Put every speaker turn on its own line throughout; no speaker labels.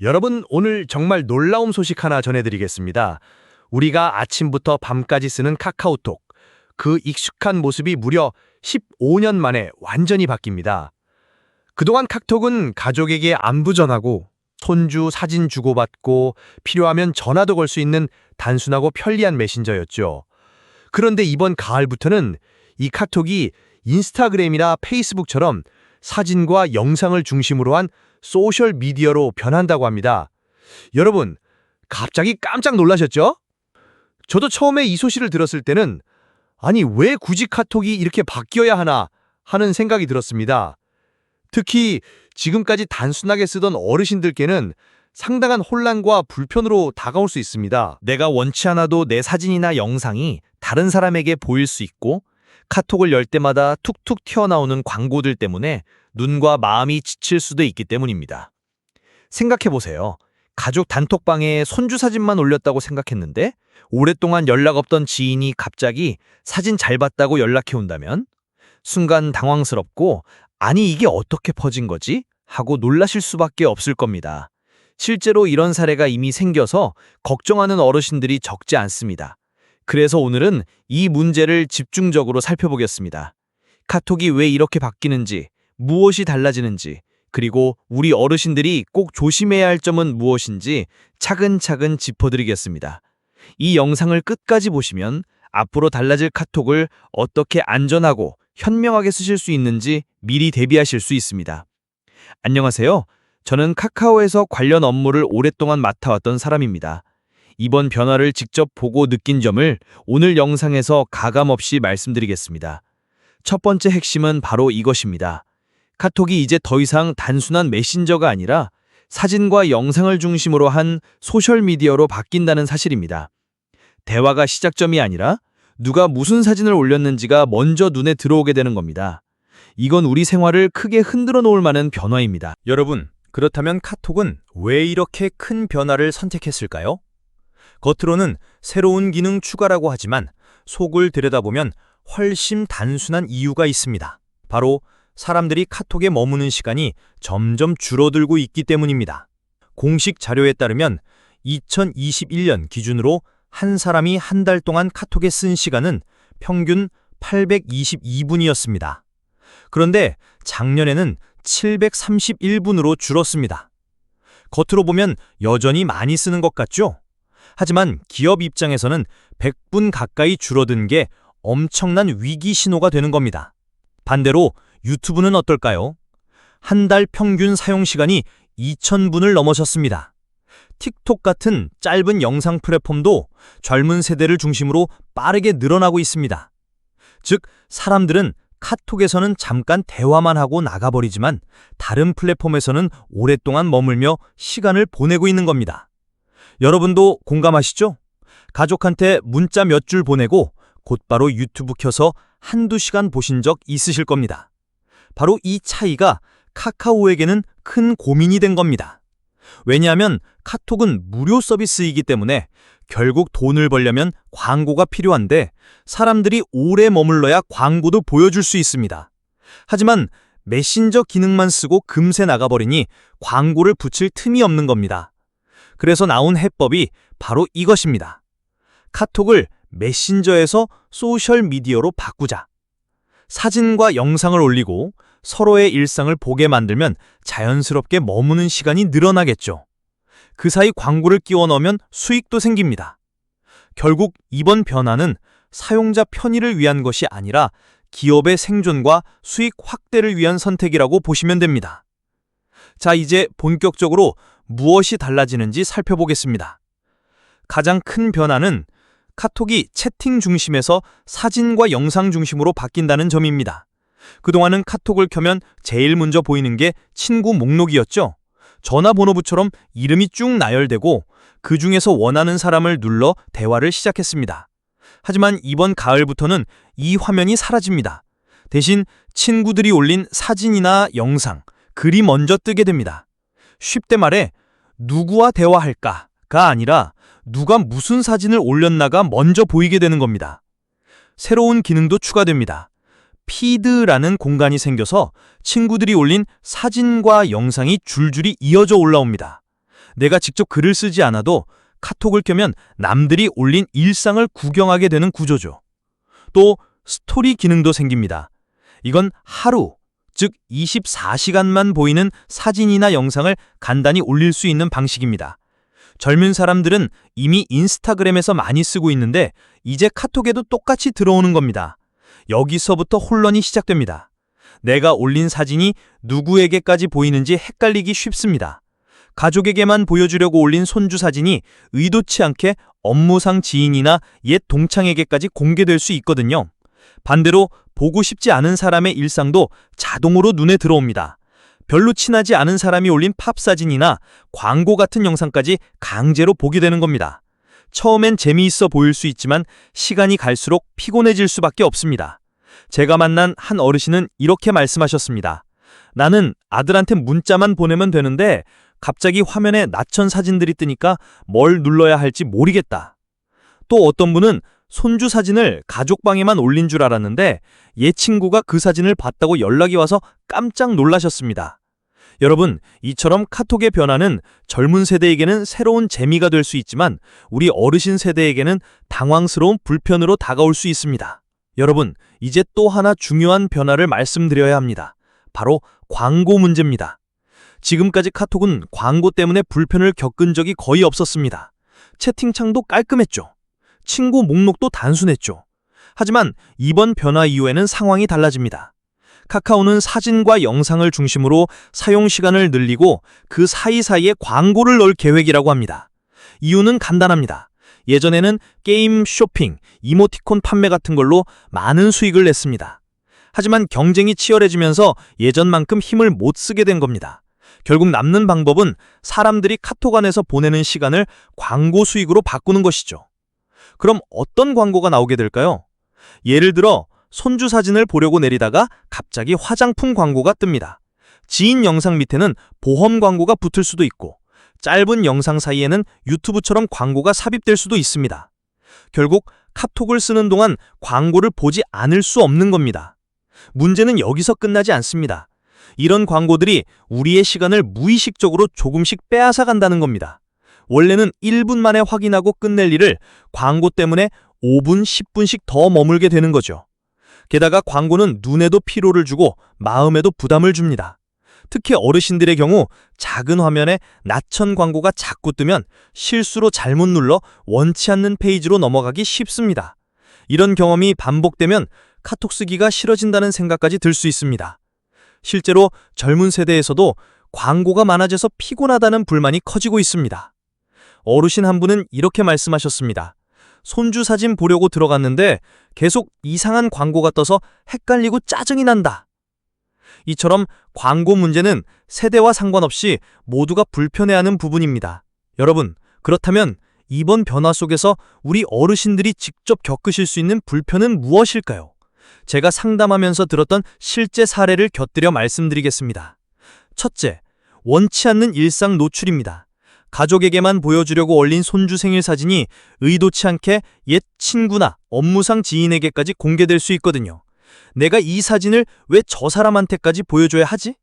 여러분, 오늘 정말 놀라운 소식 하나 전해드리겠습니다. 우리가 아침부터 밤까지 쓰는 카카오톡, 그 익숙한 모습이 무려 15년 만에 완전히 바뀝니다. 그동안 카톡은 가족에게 안부 전하고, 손주 사진 주고받고, 필요하면 전화도 걸 수 있는 단순하고 편리한 메신저였죠. 그런데 이번 가을부터는 이 카톡이 인스타그램이나 페이스북처럼 사진과 영상을 중심으로 한 소셜 미디어로 변한다고 합니다. 여러분, 갑자기 깜짝 놀라셨죠? 저도 처음에 이 소식을 들었을 때는 아니, 왜 굳이 카톡이 이렇게 바뀌어야 하나 하는 생각이 들었습니다. 특히 지금까지 단순하게 쓰던 어르신들께는 상당한 혼란과 불편으로 다가올 수 있습니다.
내가 원치 않아도 내 사진이나 영상이 다른 사람에게 보일 수 있고 카톡을 열 때마다 툭툭 튀어나오는 광고들 때문에 눈과 마음이 지칠 수도 있기 때문입니다. 생각해보세요. 가족 단톡방에 손주 사진만 올렸다고 생각했는데 오랫동안 연락 없던 지인이 갑자기 사진 잘 봤다고 연락해 온다면 순간 당황스럽고 아니 이게 어떻게 퍼진 거지? 하고 놀라실 수밖에 없을 겁니다. 실제로 이런 사례가 이미 생겨서 걱정하는 어르신들이 적지 않습니다. 그래서 오늘은 이 문제를 집중적으로 살펴보겠습니다. 카톡이 왜 이렇게 바뀌는지, 무엇이 달라지는지, 그리고 우리 어르신들이 꼭 조심해야 할 점은 무엇인지 차근차근 짚어드리겠습니다. 이 영상을 끝까지 보시면 앞으로 달라질 카톡을 어떻게 안전하고 현명하게 쓰실 수 있는지 미리 대비하실 수 있습니다. 안녕하세요. 저는 카카오에서 관련 업무를 오랫동안 맡아왔던 사람입니다. 이번 변화를 직접 보고 느낀 점을 오늘 영상에서 가감없이 말씀드리겠습니다. 첫 번째 핵심은 바로 이것입니다. 카톡이 이제 더 이상 단순한 메신저가 아니라 사진과 영상을 중심으로 한 소셜미디어로 바뀐다는 사실입니다. 대화가 시작점이 아니라 누가 무슨 사진을 올렸는지가 먼저 눈에 들어오게 되는 겁니다. 이건 우리 생활을 크게 흔들어 놓을 만한 변화입니다.
여러분, 그렇다면 카톡은 왜 이렇게 큰 변화를 선택했을까요? 겉으로는 새로운 기능 추가라고 하지만 속을 들여다보면 훨씬 단순한 이유가 있습니다. 바로 사람들이 카톡에 머무는 시간이 점점 줄어들고 있기 때문입니다. 공식 자료에 따르면 2021년 기준으로 한 사람이 한 달 동안 카톡에 쓴 시간은 평균 822분이었습니다. 그런데 작년에는 731분으로 줄었습니다. 겉으로 보면 여전히 많이 쓰는 것 같죠? 하지만 기업 입장에서는 100분 가까이 줄어든 게 엄청난 위기 신호가 되는 겁니다. 반대로 유튜브는 어떨까요? 한 달 평균 사용 시간이 2000분을 넘어섰습니다. 틱톡 같은 짧은 영상 플랫폼도 젊은 세대를 중심으로 빠르게 늘어나고 있습니다. 즉, 사람들은 카톡에서는 잠깐 대화만 하고 나가버리지만 다른 플랫폼에서는 오랫동안 머물며 시간을 보내고 있는 겁니다. 여러분도 공감하시죠? 가족한테 문자 몇 줄 보내고 곧바로 유튜브 켜서 한두 시간 보신 적 있으실 겁니다. 바로 이 차이가 카카오에게는 큰 고민이 된 겁니다. 왜냐하면 카톡은 무료 서비스이기 때문에 결국 돈을 벌려면 광고가 필요한데 사람들이 오래 머물러야 광고도 보여줄 수 있습니다. 하지만 메신저 기능만 쓰고 금세 나가버리니 광고를 붙일 틈이 없는 겁니다. 그래서 나온 해법이 바로 이것입니다. 카톡을 메신저에서 소셜미디어로 바꾸자. 사진과 영상을 올리고 서로의 일상을 보게 만들면 자연스럽게 머무는 시간이 늘어나겠죠. 그 사이 광고를 끼워 넣으면 수익도 생깁니다. 결국 이번 변화는 사용자 편의를 위한 것이 아니라 기업의 생존과 수익 확대를 위한 선택이라고 보시면 됩니다. 자, 이제 본격적으로 무엇이 달라지는지 살펴보겠습니다. 가장 큰 변화는 카톡이 채팅 중심에서 사진과 영상 중심으로 바뀐다는 점입니다. 그동안은 카톡을 켜면 제일 먼저 보이는 게 친구 목록이었죠. 전화번호부처럼 이름이 쭉 나열되고 그 중에서 원하는 사람을 눌러 대화를 시작했습니다. 하지만 이번 가을부터는 이 화면이 사라집니다. 대신 친구들이 올린 사진이나 영상, 글이 먼저 뜨게 됩니다. 쉽게 말해 누구와 대화할까가 아니라 누가 무슨 사진을 올렸나가 먼저 보이게 되는 겁니다. 새로운 기능도 추가됩니다. 피드라는 공간이 생겨서 친구들이 올린 사진과 영상이 줄줄이 이어져 올라옵니다. 내가 직접 글을 쓰지 않아도 카톡을 켜면 남들이 올린 일상을 구경하게 되는 구조죠. 또 스토리 기능도 생깁니다. 이건 하루, 즉 24시간만 보이는 사진이나 영상을 간단히 올릴 수 있는 방식입니다. 젊은 사람들은 이미 인스타그램에서 많이 쓰고 있는데 이제 카톡에도 똑같이 들어오는 겁니다. 여기서부터 혼란이 시작됩니다. 내가 올린 사진이 누구에게까지 보이는지 헷갈리기 쉽습니다. 가족에게만 보여주려고 올린 손주 사진이 의도치 않게 업무상 지인이나 옛 동창에게까지 공개될 수 있거든요. 반대로 보고 싶지 않은 사람의 일상도 자동으로 눈에 들어옵니다. 별로 친하지 않은 사람이 올린 팝 사진이나 광고 같은 영상까지 강제로 보게 되는 겁니다. 처음엔 재미있어 보일 수 있지만 시간이 갈수록 피곤해질 수밖에 없습니다. 제가 만난 한 어르신은 이렇게 말씀하셨습니다. 나는 아들한테 문자만 보내면 되는데 갑자기 화면에 낯선 사진들이 뜨니까 뭘 눌러야 할지 모르겠다. 또 어떤 분은 손주 사진을 가족방에만 올린 줄 알았는데 옛 친구가 그 사진을 봤다고 연락이 와서 깜짝 놀라셨습니다. 여러분, 이처럼 카톡의 변화는 젊은 세대에게는 새로운 재미가 될 수 있지만 우리 어르신 세대에게는 당황스러운 불편으로 다가올 수 있습니다. 여러분, 이제 또 하나 중요한 변화를 말씀드려야 합니다. 바로 광고 문제입니다. 지금까지 카톡은 광고 때문에 불편을 겪은 적이 거의 없었습니다. 채팅창도 깔끔했죠. 친구 목록도 단순했죠. 하지만 이번 변화 이후에는 상황이 달라집니다. 카카오는 사진과 영상을 중심으로 사용 시간을 늘리고 그 사이사이에 광고를 넣을 계획이라고 합니다. 이유는 간단합니다. 예전에는 게임, 쇼핑, 이모티콘 판매 같은 걸로 많은 수익을 냈습니다. 하지만 경쟁이 치열해지면서 예전만큼 힘을 못 쓰게 된 겁니다. 결국 남는 방법은 사람들이 카톡 안에서 보내는 시간을 광고 수익으로 바꾸는 것이죠. 그럼 어떤 광고가 나오게 될까요? 예를 들어 손주 사진을 보려고 내리다가 갑자기 화장품 광고가 뜹니다. 지인 영상 밑에는 보험 광고가 붙을 수도 있고 짧은 영상 사이에는 유튜브처럼 광고가 삽입될 수도 있습니다. 결국 카톡을 쓰는 동안 광고를 보지 않을 수 없는 겁니다. 문제는 여기서 끝나지 않습니다. 이런 광고들이 우리의 시간을 무의식적으로 조금씩 빼앗아 간다는 겁니다. 원래는 1분 만에 확인하고 끝낼 일을 광고 때문에 5분, 10분씩 더 머물게 되는 거죠. 게다가 광고는 눈에도 피로를 주고 마음에도 부담을 줍니다. 특히 어르신들의 경우 작은 화면에 낯선 광고가 자꾸 뜨면 실수로 잘못 눌러 원치 않는 페이지로 넘어가기 쉽습니다. 이런 경험이 반복되면 카톡 쓰기가 싫어진다는 생각까지 들 수 있습니다. 실제로 젊은 세대에서도 광고가 많아져서 피곤하다는 불만이 커지고 있습니다. 어르신 한 분은 이렇게 말씀하셨습니다. 손주 사진 보려고 들어갔는데 계속 이상한 광고가 떠서 헷갈리고 짜증이 난다. 이처럼 광고 문제는 세대와 상관없이 모두가 불편해하는 부분입니다. 여러분, 그렇다면 이번 변화 속에서 우리 어르신들이 직접 겪으실 수 있는 불편은 무엇일까요? 제가 상담하면서 들었던 실제 사례를 곁들여 말씀드리겠습니다. 첫째, 원치 않는 일상 노출입니다. 가족에게만 보여주려고 올린 손주 생일 사진이 의도치 않게 옛 친구나 업무상 지인에게까지 공개될 수 있거든요. 내가 이 사진을 왜 저 사람한테까지 보여줘야 하지?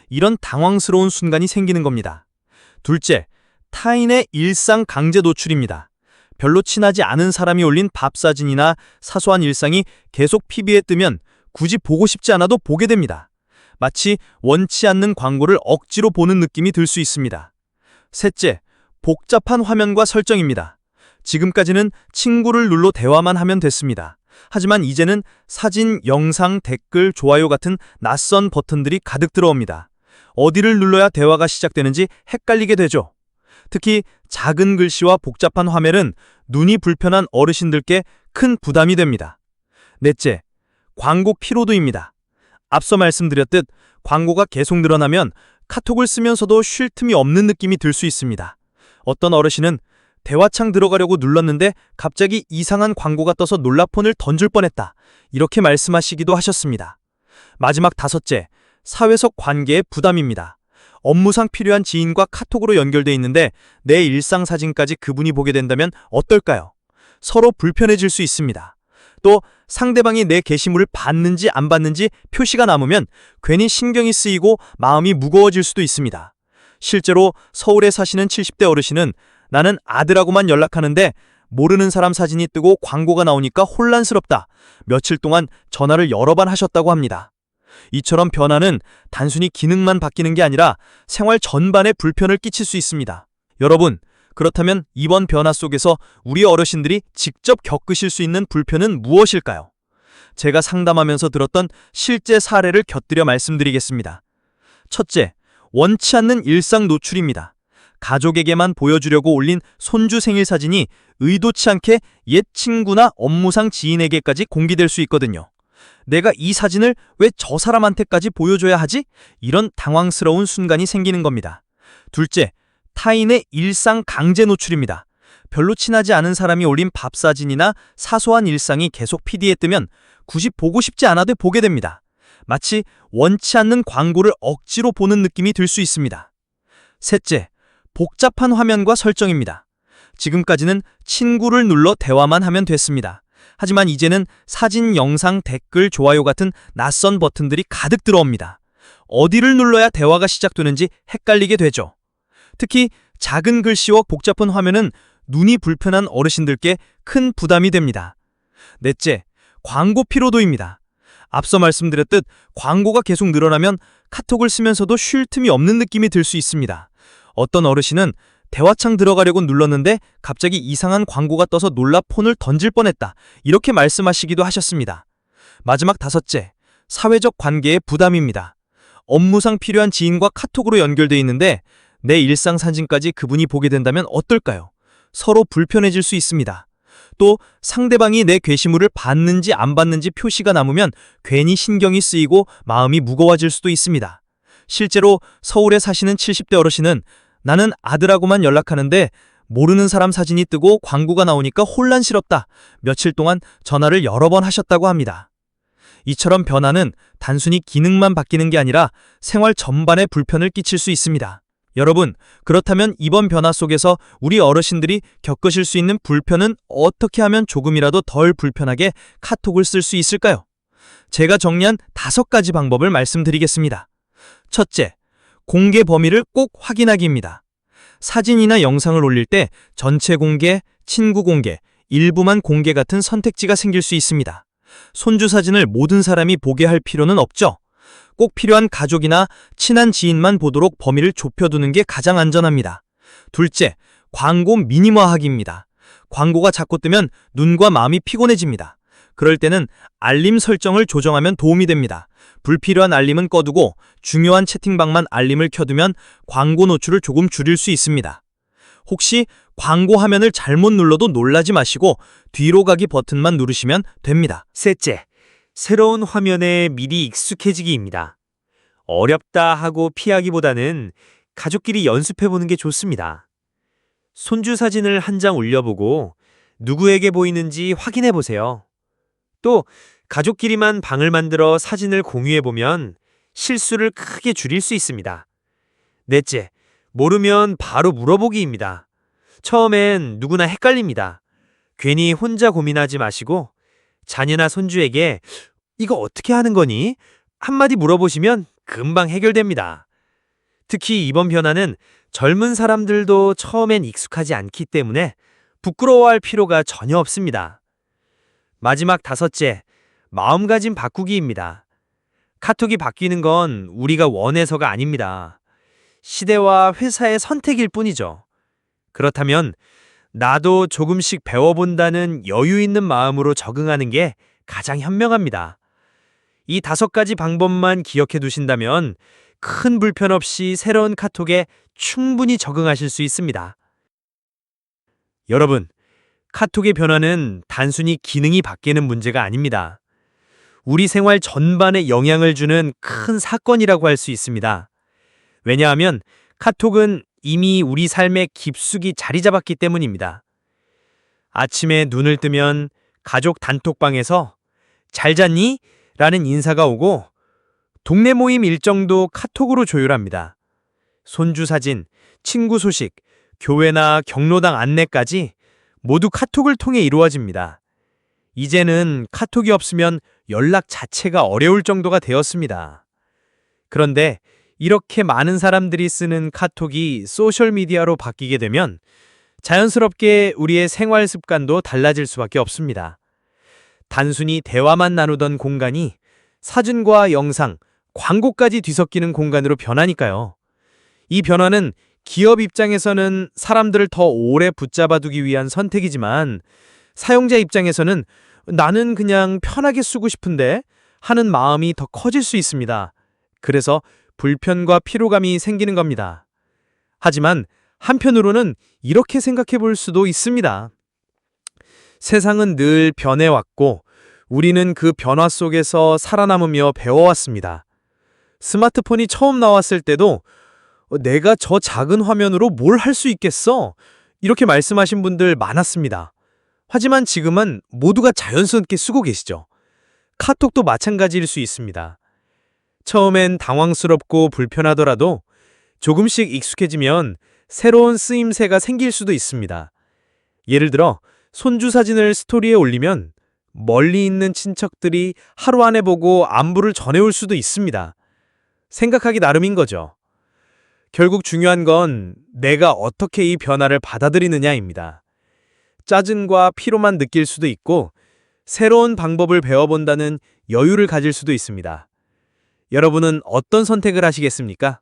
이런 당황스러운 순간이 생기는 겁니다. 둘째, 타인의 일상 강제 노출입니다. 별로 친하지 않은 사람이 올린 밥 사진이나 사소한 일상이 계속 피비에 뜨면 굳이 보고 싶지 않아도 보게 됩니다. 마치 원치 않는 광고를 억지로 보는 느낌이 들 수 있습니다. 셋째, 복잡한 화면과 설정입니다. 지금까지는 친구를 눌러 대화만 하면 됐습니다. 하지만 이제는 사진, 영상, 댓글, 좋아요 같은 낯선 버튼들이 가득 들어옵니다. 어디를 눌러야 대화가 시작되는지 헷갈리게 되죠. 특히 작은 글씨와 복잡한 화면은 눈이 불편한 어르신들께 큰 부담이 됩니다. 넷째, 광고 피로도입니다. 앞서 말씀드렸듯 광고가 계속 늘어나면 카톡을 쓰면서도 쉴 틈이 없는 느낌이 들 수 있습니다. 어떤 어르신은 대화창 들어가려고 눌렀는데 갑자기 이상한 광고가 떠서 놀라 폰을 던질 뻔했다. 이렇게 말씀하시기도 하셨습니다. 마지막 다섯째, 사회적 관계의 부담입니다. 업무상 필요한 지인과 카톡으로 연결돼 있는데 내 일상 사진까지 그분이 보게 된다면 어떨까요? 서로 불편해질 수 있습니다. 또 상대방이 내 게시물을 봤는지 안 봤는지 표시가 남으면 괜히 신경이 쓰이고 마음이 무거워질 수도 있습니다. 실제로 서울에 사시는 70대 어르신은 나는 아들하고만 연락하는데 모르는 사람 사진이 뜨고 광고가 나오니까 혼란스럽다. 며칠 동안 전화를 여러 번 하셨다고 합니다. 이처럼 변화는 단순히 기능만 바뀌는 게 아니라 생활 전반에 불편을 끼칠 수 있습니다. 여러분, 그렇다면 이번 변화 속에서 우리 어르신들이 직접 겪으실 수 있는 불편은 무엇일까요? 제가 상담하면서 들었던 실제 사례를 곁들여 말씀드리겠습니다. 첫째, 원치 않는 일상 노출입니다. 가족에게만 보여주려고 올린 손주 생일 사진이 의도치 않게 옛 친구나 업무상 지인에게까지 공개될 수 있거든요. 내가 이 사진을 왜 저 사람한테까지 보여줘야 하지? 이런 당황스러운 순간이 생기는 겁니다. 둘째, 타인의 일상 강제 노출입니다. 별로 친하지 않은 사람이 올린 밥 사진이나 사소한 일상이 계속 피드에 뜨면 굳이 보고 싶지 않아도 보게 됩니다. 마치 원치 않는 광고를 억지로 보는 느낌이 들 수 있습니다. 셋째, 복잡한 화면과 설정입니다. 지금까지는 친구를 눌러 대화만 하면 됐습니다. 하지만 이제는 사진, 영상, 댓글, 좋아요 같은 낯선 버튼들이 가득 들어옵니다. 어디를 눌러야 대화가 시작되는지 헷갈리게 되죠. 특히 작은 글씨와 복잡한 화면은 눈이 불편한 어르신들께 큰 부담이 됩니다. 넷째, 광고 피로도입니다. 앞서 말씀드렸듯 광고가 계속 늘어나면 카톡을 쓰면서도 쉴 틈이 없는 느낌이 들 수 있습니다. 어떤 어르신은 대화창 들어가려고 눌렀는데 갑자기 이상한 광고가 떠서 놀라 폰을 던질 뻔했다. 이렇게 말씀하시기도 하셨습니다. 마지막 다섯째, 사회적 관계의 부담입니다. 업무상 필요한 지인과 카톡으로 연결돼 있는데 내 일상 사진까지 그분이 보게 된다면 어떨까요? 서로 불편해질 수 있습니다. 또 상대방이 내 게시물을 봤는지 안 봤는지 표시가 남으면 괜히 신경이 쓰이고 마음이 무거워질 수도 있습니다. 실제로 서울에 사시는 70대 어르신은 나는 아들하고만 연락하는데 모르는 사람 사진이 뜨고 광고가 나오니까 혼란스럽다. 며칠 동안 전화를 여러 번 하셨다고 합니다. 이처럼 변화는 단순히 기능만 바뀌는 게 아니라 생활 전반에 불편을 끼칠 수 있습니다. 여러분, 그렇다면 이번 변화 속에서 우리 어르신들이 겪으실 수 있는 불편은 어떻게 하면 조금이라도 덜 불편하게 카톡을 쓸 수 있을까요? 제가 정리한 5가지 방법을 말씀드리겠습니다. 첫째, 공개 범위를 꼭 확인하기입니다. 사진이나 영상을 올릴 때 전체 공개, 친구 공개, 일부만 공개 같은 선택지가 생길 수 있습니다. 손주 사진을 모든 사람이 보게 할 필요는 없죠. 꼭 필요한 가족이나 친한 지인만 보도록 범위를 좁혀두는 게 가장 안전합니다. 둘째, 광고 미니머화하기입니다. 광고가 자꾸 뜨면 눈과 마음이 피곤해집니다. 그럴 때는 알림 설정을 조정하면 도움이 됩니다. 불필요한 알림은 꺼두고 중요한 채팅방만 알림을 켜두면 광고 노출을 조금 줄일 수 있습니다. 혹시 광고 화면을 잘못 눌러도 놀라지 마시고 뒤로 가기 버튼만 누르시면 됩니다.
셋째, 새로운 화면에 미리 익숙해지기입니다. 어렵다 하고 피하기보다는 가족끼리 연습해보는 게 좋습니다. 손주 사진을 한 장 올려보고 누구에게 보이는지 확인해보세요. 또 가족끼리만 방을 만들어 사진을 공유해보면 실수를 크게 줄일 수 있습니다. 넷째, 모르면 바로 물어보기입니다. 처음엔 누구나 헷갈립니다. 괜히 혼자 고민하지 마시고 자녀나 손주에게 이거 어떻게 하는 거니? 한마디 물어보시면 금방 해결됩니다. 특히 이번 변화는 젊은 사람들도 처음엔 익숙하지 않기 때문에 부끄러워할 필요가 전혀 없습니다. 마지막 5째, 마음가짐 바꾸기입니다. 카톡이 바뀌는 건 우리가 원해서가 아닙니다. 시대와 회사의 선택일 뿐이죠. 그렇다면 나도 조금씩 배워본다는 여유 있는 마음으로 적응하는 게 가장 현명합니다. 이 5가지 방법만 기억해 두신다면 큰 불편 없이 새로운 카톡에 충분히 적응하실 수 있습니다. 여러분, 카톡의 변화는 단순히 기능이 바뀌는 문제가 아닙니다. 우리 생활 전반에 영향을 주는 큰 사건이라고 할 수 있습니다. 왜냐하면 카톡은 이미 우리 삶의 깊숙이 자리 잡았기 때문입니다. 아침에 눈을 뜨면 가족 단톡방에서 잘 잤니? 라는 인사가 오고 동네 모임 일정도 카톡으로 조율합니다. 손주 사진, 친구 소식, 교회나 경로당 안내까지 모두 카톡을 통해 이루어집니다. 이제는 카톡이 없으면 연락 자체가 어려울 정도가 되었습니다. 그런데 이렇게 많은 사람들이 쓰는 카톡이 소셜미디어로 바뀌게 되면 자연스럽게 우리의 생활 습관도 달라질 수밖에 없습니다. 단순히 대화만 나누던 공간이 사진과 영상, 광고까지 뒤섞이는 공간으로 변하니까요. 이 변화는 기업 입장에서는 사람들을 더 오래 붙잡아두기 위한 선택이지만 사용자 입장에서는 나는 그냥 편하게 쓰고 싶은데 하는 마음이 더 커질 수 있습니다. 그래서 불편과 피로감이 생기는 겁니다. 하지만 한편으로는 이렇게 생각해 볼 수도 있습니다. 세상은 늘 변해왔고 우리는 그 변화 속에서 살아남으며 배워왔습니다. 스마트폰이 처음 나왔을 때도 내가 저 작은 화면으로 뭘 할 수 있겠어? 이렇게 말씀하신 분들 많았습니다. 하지만 지금은 모두가 자연스럽게 쓰고 계시죠. 카톡도 마찬가지일 수 있습니다. 처음엔 당황스럽고 불편하더라도 조금씩 익숙해지면 새로운 쓰임새가 생길 수도 있습니다. 예를 들어 손주 사진을 스토리에 올리면 멀리 있는 친척들이 하루 안에 보고 안부를 전해올 수도 있습니다. 생각하기 나름인 거죠. 결국 중요한 건 내가 어떻게 이 변화를 받아들이느냐입니다. 짜증과 피로만 느낄 수도 있고 새로운 방법을 배워본다는 여유를 가질 수도 있습니다. 여러분은 어떤 선택을 하시겠습니까?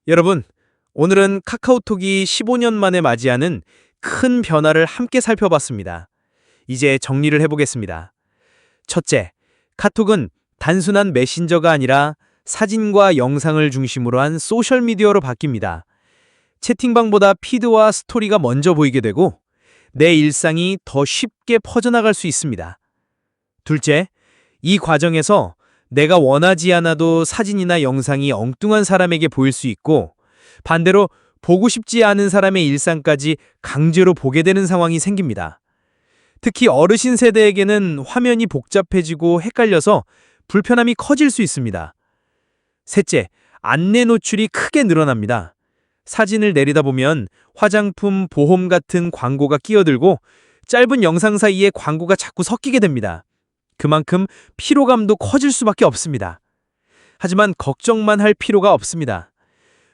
여러분, 오늘은 카카오톡이 15년 만에 맞이하는 큰 변화를 함께 살펴봤습니다. 이제 정리를 해보겠습니다. 첫째, 카톡은 단순한 메신저가 아니라 사진과 영상을 중심으로 한 소셜미디어로 바뀝니다. 채팅방보다 피드와 스토리가 먼저 보이게 되고 내 일상이 더 쉽게 퍼져나갈 수 있습니다. 둘째, 이 과정에서 내가 원하지 않아도 사진이나 영상이 엉뚱한 사람에게 보일 수 있고 반대로 보고 싶지 않은 사람의 일상까지 강제로 보게 되는 상황이 생깁니다. 특히 어르신 세대에게는 화면이 복잡해지고 헷갈려서 불편함이 커질 수 있습니다. 셋째, 안내 노출이 크게 늘어납니다. 사진을 내리다 보면 화장품, 보험 같은 광고가 끼어들고 짧은 영상 사이에 광고가 자꾸 섞이게 됩니다. 그만큼 피로감도 커질 수밖에 없습니다. 하지만 걱정만 할 필요가 없습니다.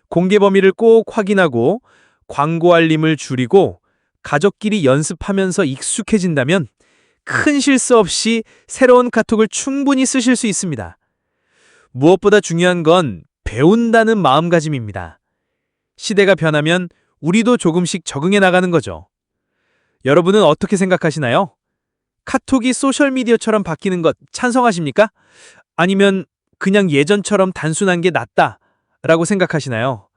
공개 범위를 꼭 확인하고 광고 알림을 줄이고 가족끼리 연습하면서 익숙해진다면 큰 실수 없이 새로운 카톡을 충분히 쓰실 수 있습니다. 무엇보다 중요한 건 배운다는 마음가짐입니다. 시대가 변하면 우리도 조금씩 적응해 나가는 거죠. 여러분은 어떻게 생각하시나요? 카톡이 소셜미디어처럼 바뀌는 것 찬성하십니까? 아니면 그냥 예전처럼 단순한 게 낫다 라고 생각하시나요?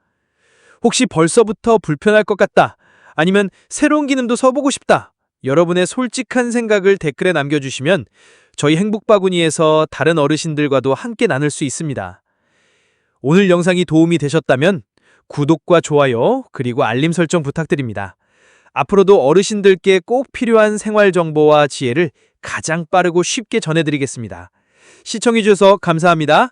혹시 벌써부터 불편할 것 같다 아니면 새로운 기능도 써보고 싶다 여러분의 솔직한 생각을 댓글에 남겨주시면 저희 행복바구니에서 다른 어르신들과도 함께 나눌 수 있습니다. 오늘 영상이 도움이 되셨다면 구독과 좋아요 그리고 알림 설정 부탁드립니다. 앞으로도 어르신들께 꼭 필요한 생활 정보와 지혜를 가장 빠르고 쉽게 전해드리겠습니다. 시청해주셔서 감사합니다.